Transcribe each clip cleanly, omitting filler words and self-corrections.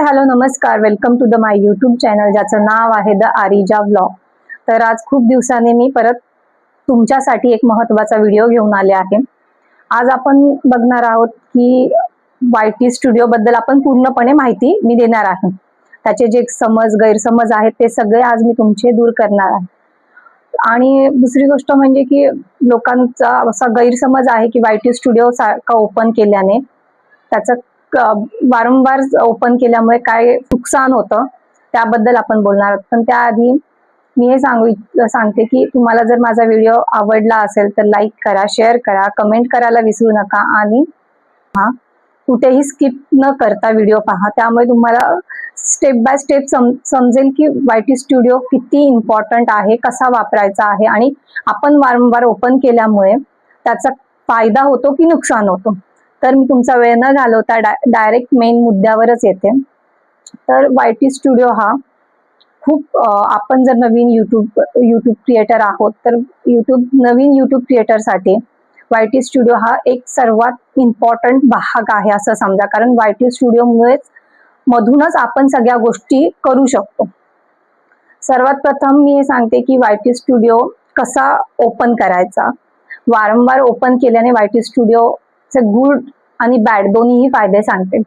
Hello नमस्कार, welcome to the my YouTube channel ज्याचं नाव आहे द आरिजा व्लॉग। तर आज खूप दिवसांनी मी परत तुमच्यासाठी एक महत्त्वाचा व्हिडिओ घेऊन आले आहे। आज आपण बघणार आहोत की YT स्टुडिओ बद्दल आपण पूर्णपणे माहिती मी देणार आहे। त्याचे जे गैरसमज आहेत ते सगळे आज मी तुमचे दूर करणार आहे। आणि दुसरी गोष्ट म्हणजे की लोकांचा असा गैरसमज आहे की YT स्टुडिओ सारखा ओपन केल्याने त्याचं वारंवार ओपन केल्यामुळे काय नुकसान होतं त्याबद्दल आपण बोलणार आहोत। पण त्याआधी मी हे सांगते की तुम्हाला जर माझा व्हिडिओ आवडला असेल तर लाईक करा, शेअर करा, कमेंट करायला विसरू नका आणि कुठेही स्किप न करता व्हिडिओ पहा। त्यामुळे तुम्हाला स्टेप बाय स्टेप समजेल की YT स्टुडिओ किती इम्पॉर्टंट आहे, कसा वापरायचा आहे आणि आपण वारंवार ओपन केल्यामुळे त्याचा फायदा होतो की नुकसान होतो। तर मी तुमचा वेळ न घालवता डायरेक्ट मेन मुद्द्यावरच येते। तर YT स्टुडिओ हा खूप आपण जर नवीन यूट्यूब क्रिएटर आहोत तर नवीन यूट्यूब क्रिएटरसाठी YT स्टुडिओ हा एक सर्वात इम्पॉर्टंट भाग आहे असं समजा। कारण YT स्टुडिओ मधूनच आपण सगळ्या गोष्टी करू शकतो। सर्वात प्रथम मी हे सांगते की YT स्टुडिओ कसा ओपन करायचा। वारंवार ओपन केल्याने YT स्टुडिओचे गुड आणि बॅड दोन्हीही फायदे सांगते।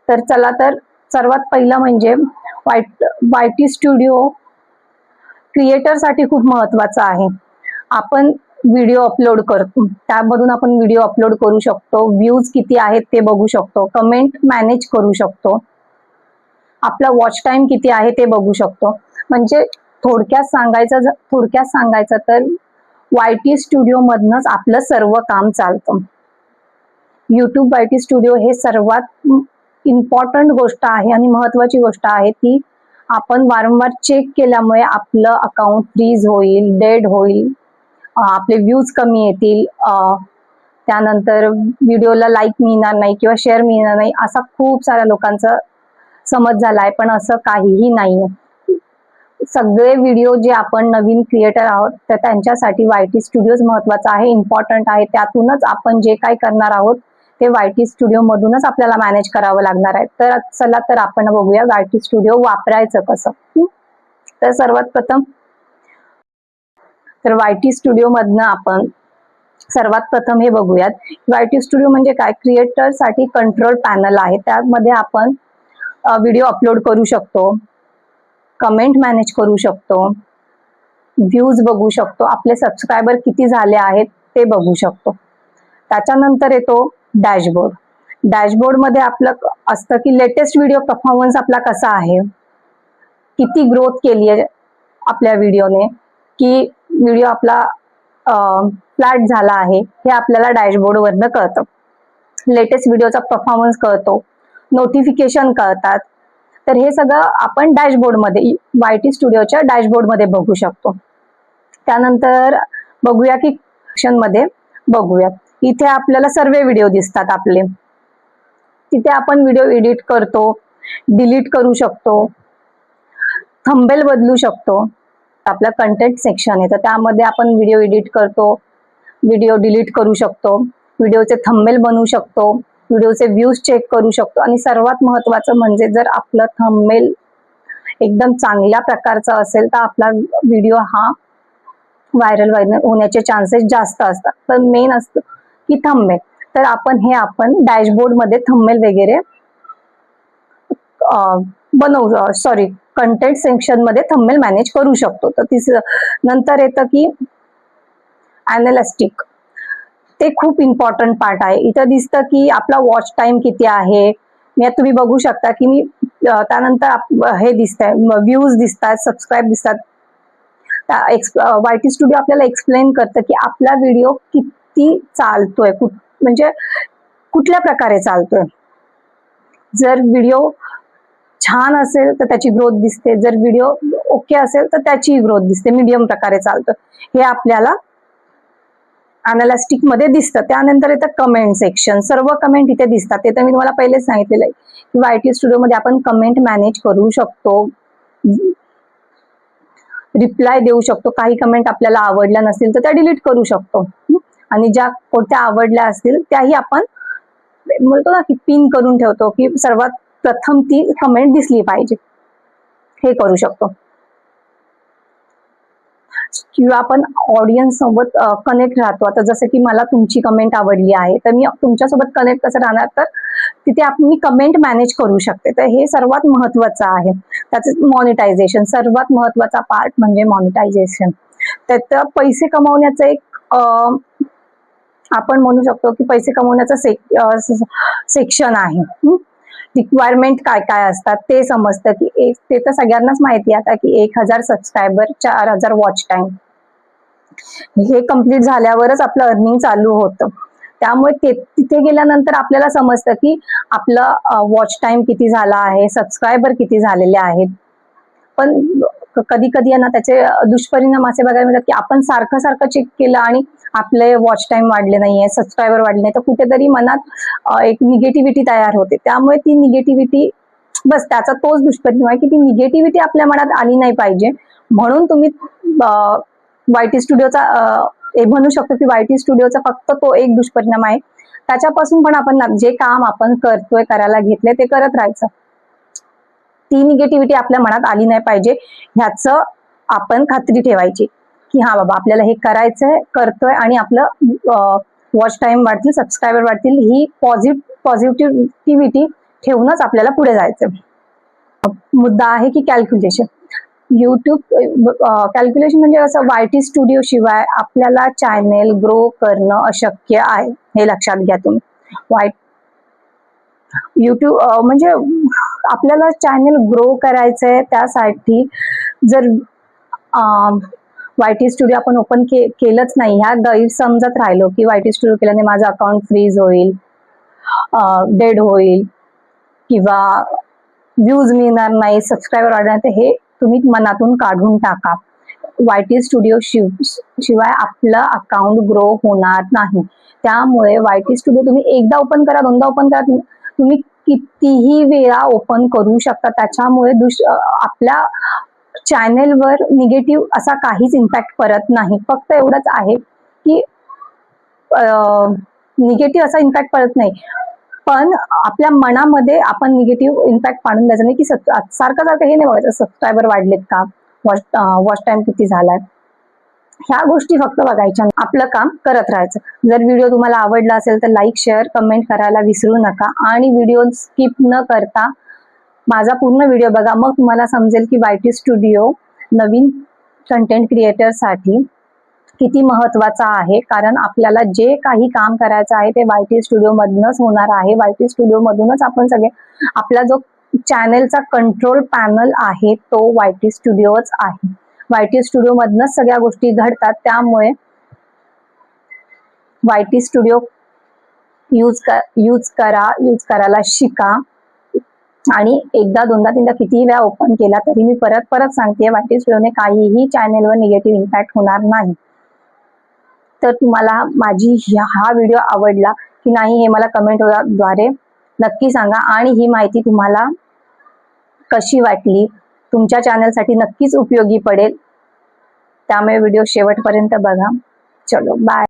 तर चला, तर सर्वात पहिलं म्हणजे YT स्टुडिओ क्रिएटरसाठी खूप महत्वाचा आहे। आपण व्हिडिओ अपलोड करतो, त्यामधून आपण व्हिडिओ अपलोड करू शकतो, व्ह्यूज किती आहेत ते बघू शकतो, कमेंट मॅनेज करू शकतो, आपला वॉच टाइम किती आहे ते बघू शकतो। म्हणजे थोडक्यात सांगायचं तर YT स्टुडिओ मधनच आपलं सर्व काम चालतं। YT स्टुडिओ हे सर्वात इम्पॉर्टंट गोष्ट आहे आणि महत्वाची गोष्ट आहे ती आपण वारंवार चेक केल्यामुळे आपलं अकाउंट फ्रीज होईल, डेड होईल, आपले व्ह्यूज कमी येतील, त्यानंतर व्हिडिओला लाईक मिळणार नाही किंवा शेअर मिळणार नाही असा खूप साऱ्या लोकांचा समज झालाय। पण असं काहीही नाही। सगळे व्हिडिओ जे आपण नवीन क्रिएटर आहोत तर त्यांच्यासाठी YT स्टुडिओ महत्वाचा आहे, इम्पॉर्टंट आहे। त्यातूनच आपण जे काय करणार आहोत ते YT स्टुडिओ मधूनच आपल्याला मॅनेज करावं लागणार आहे। तर चला, तर आपण बघूया YT स्टुडिओ वापरायचं कसं। तर सर्वात प्रथम तर YT स्टुडिओ मधनं आपण सर्वात प्रथम हे बघूयात। YT स्टुडिओ म्हणजे काय? क्रिएटर साठी कंट्रोल पॅनल आहे। त्यामध्ये आपण व्हिडिओ अपलोड करू शकतो, कमेंट मॅनेज करू शकतो, व्ह्यूज बघू शकतो, आपले सबस्क्रायबर किती झाले आहेत ते बघू शकतो। त्याच्यानंतर येतो डॅशबोर्ड। डॅशबोर्ड मध्ये आपलं असतं की लेटेस्ट व्हिडिओ परफॉर्मन्स आपला कसा आहे, किती ग्रोथ केली आहे आपल्या व्हिडिओने, की व्हिडिओ आपला फ्लॅट झाला आहे, हे आपल्याला डॅशबोर्ड वरनं कळतं। लेटेस्ट व्हिडिओचा परफॉर्मन्स कळतो, नोटिफिकेशन कळतात। तर हे सगळं आपण डॅशबोर्ड मध्ये YT स्टुडिओच्या डॅशबोर्ड मध्ये बघू शकतो। त्यानंतर बघूया की सेक्शन मध्ये बघूया, इथे आपल्याला सर्व व्हिडिओ दिसतात आपले। तिथे आपण व्हिडिओ एडिट करतो, डिलीट करू शकतो, थंबनेल बदलू शकतो। आपला कंटेंट सेक्शन आहे तर त्यामध्ये आपण व्हिडिओ एडिट करतो, व्हिडिओ डिलीट करू शकतो, व्हिडिओचे थंबनेल बनवू शकतो, व्हिडिओचे व्ह्यूज चेक करू शकतो आणि सर्वात महत्वाचं म्हणजे जर आपलं थंबनेल एकदम चांगल्या प्रकारचा असेल तर आपला व्हिडिओ हा व्हायरल होण्याचे चान्सेस जास्त असतात। तर मेन असतं की थंबनेल। तर आपण डॅशबोर्ड मध्ये थंबनेल वगैरे कंटेंट सेक्शन मध्ये थंबनेल मॅनेज करू शकतो। तर नंतर येतं की अॅनालिस्टिक। ते खूप इम्पॉर्टंट पार्ट आहे। इथं दिसतं की आपला वॉच टाइम किती आहे, तुम्ही बघू शकता की मी त्यानंतर हे दिसतंय, व्ह्यूज दिसतात, सबस्क्राईब दिसतात। YT स्टुडिओ आपल्याला एक्सप्लेन करतं की आपला व्हिडिओ किती चालतोय, म्हणजे कुठल्या प्रकारे चालतोय। जर व्हिडिओ छान असेल तर त्याची ग्रोथ दिसते, जर व्हिडिओ ओके असेल तर त्याची ग्रोथ दिसते, मीडियम प्रकारे चालतं, हे आपल्याला अॅनालिस्टिक मध्ये दिसतं। त्यानंतर येतं कमेंट सेक्शन। सर्व कमेंट इथे दिसतात। ते तर मी तुम्हाला पहिलेच सांगितलेलं आहे की YT स्टुडिओ मध्ये आपण कमेंट मॅनेज करू शकतो, रिप्लाय देऊ शकतो। काही कमेंट आपल्याला आवडल्या नसतील तर त्या डिलीट करू शकतो आणि ज्या कोणत्या आवडल्या असतील त्याही आपण बोलतो ना की पिन करून ठेवतो, की सर्वात प्रथम ती कमेंट दिसली पाहिजे, हे करू शकतो. किंवा आपण ऑडियन्स सोबत कनेक्ट राहतो. आता जसं की मला तुमची कमेंट आवडली आहे, तर मी तुमच्यासोबत कनेक्ट कसं राहणार, तर तिथे मी कमेंट मॅनेज करू शकते. तर हे सर्वात महत्वाचं आहे. त्याचं मॉनिटायझेशन, सर्वात महत्वाचा पार्ट म्हणजे मॉनिटायझेशन. त्यात पैसे कमवण्याचं एक आपण म्हणू शकतो की पैसे कमवण्याचं सेक्शन आहे. रिक्वायरमेंट काय काय असतात ते समजतं, की ते तर सगळ्यांनाच माहिती आहे आता, की 1000 सबस्क्रायबर, 4000 वॉच टाइम, हे कम्प्लीट झाल्यावरच आपलं अर्निंग चालू होतं. त्यामुळे तिथे गेल्यानंतर आपल्याला समजतं की आपला वॉच टाइम किती झाला आहे, सबस्क्रायबर किती झालेले आहेत. पण कधी कधी आहे ना, त्याचे दुष्परिणाम असे बघायला मिळतात की आपण सारखं सारखं चेक केलं आणि आपले वॉच टाइम वाढले नाहीये, सबस्क्रायबर वाढले नाही, तर कुठेतरी मनात एक निगेटिव्हिटी तयार होते. त्यामुळे ती निगेटिव्हिटी, बस त्याचा तोच दुष्परिणाम आहे की ती निगेटिव्हिटी आपल्या मनात आली नाही पाहिजे. म्हणून तुम्ही YT स्टुडिओचा हे म्हणू शकतो की YT स्टुडिओचा फक्त तो एक दुष्परिणाम आहे. त्याच्यापासून पण आपण जे काम आपण करतोय, करायला घेतले, ते करत राहायचं. ती निगेटिव्हिटी आपल्या मनात आली नाही पाहिजे, ह्याचं आपण खात्री ठेवायची की हा बाबा आपल्याला हे करायचंय, करतोय आणि आपलं वॉच टाइम वाढतील, सबस्क्रायबर वाढतील, ही पॉझिटिव्हिटी ठेवूनच आपल्याला पुढे जायचं. मुद्दा आहे की कॅल्क्युलेशन. युट्यूब कॅल्क्युलेशन म्हणजे असं, YT स्टुडिओ शिवाय आपल्याला चॅनेल ग्रो करणं अशक्य आहे, हे लक्षात घ्या तुम्ही. युट्यूब म्हणजे आपल्याला चॅनेल ग्रो करायचंय, त्यासाठी जर YT स्टुडिओ आपण ओपन केलंच नाही, ह्या गैरसमजत राहिलो की YT स्टुडिओ केल्याने माझं अकाउंट फ्रीज होईल, डेड होईल किंवा व्ह्यूज मिळणार नाही, सबस्क्रायबर वाढणार, तर हे तुम्ही मनातून काढून टाका. YT स्टुडिओ शिवाय आपलं अकाउंट ग्रो होणार नाही. त्यामुळे YT स्टुडिओ तुम्ही एकदा ओपन करा, दोनदा ओपन करा, तुम्ही कितीही वेळा ओपन करू शकता. त्याच्यामुळे आपल्या चॅनेलवर निगेटिव्ह असा काहीच इम्पॅक्ट पडत नाही. फक्त एवढंच आहे की निगेटिव्ह असा इम्पॅक्ट पडत नाही, पण आपल्या मनामध्ये आपण निगेटिव्ह इम्पॅक्ट पाडून द्यायचं नाही की सारखं सारखं हे नाही बघायचं सबस्क्रायबर वाढलेत का, वॉच टाइम किती झालाय, ह्या गोष्टी फक्त बघायच्या, आपलं काम करत राहायचं. जर व्हिडिओ तुम्हाला आवडला असेल तर लाईक, शेअर, कमेंट करायला विसरू नका आणि व्हिडिओ स्किप न करता माझा पूर्ण व्हिडिओ बघा. मग तुम्हाला समजेल की YT स्टुडिओ नवीन कंटेंट क्रिएटरसाठी किती महत्वाचा आहे. कारण आपल्याला जे काही काम करायचं आहे ते YT स्टुडिओ मधूनच होणार आहे. YT स्टुडिओ मधूनच आपण सगळे, आपला जो चॅनेलचा कंट्रोल पॅनल आहे तो YT स्टुडिओच आहे. YT स्टुडिओ मधूनच सगळ्या गोष्टी घडतात. त्यामुळे YT स्टुडिओ यूज करायला शिका. आणि एकदा, दोनदा, तीनदा, कितीही वेळा ओपन केला तरी मी परत सांगते, YT स्टुडिओने काहीही चॅनेलवर निगेटिव्ह इम्पॅक्ट होणार नाही. तर तुम्हाला माझी हा व्हिडिओ आवडला की नाही हे मला कमेंट द्वारे नक्की सांगा. आणि ही माहिती तुम्हाला कशी वाटली, तुमच्या चॅनलसाठी नक्कीच उपयोगी पडेल. त्यामुळे व्हिडिओ शेवटपर्यंत बघा. चलो बाय.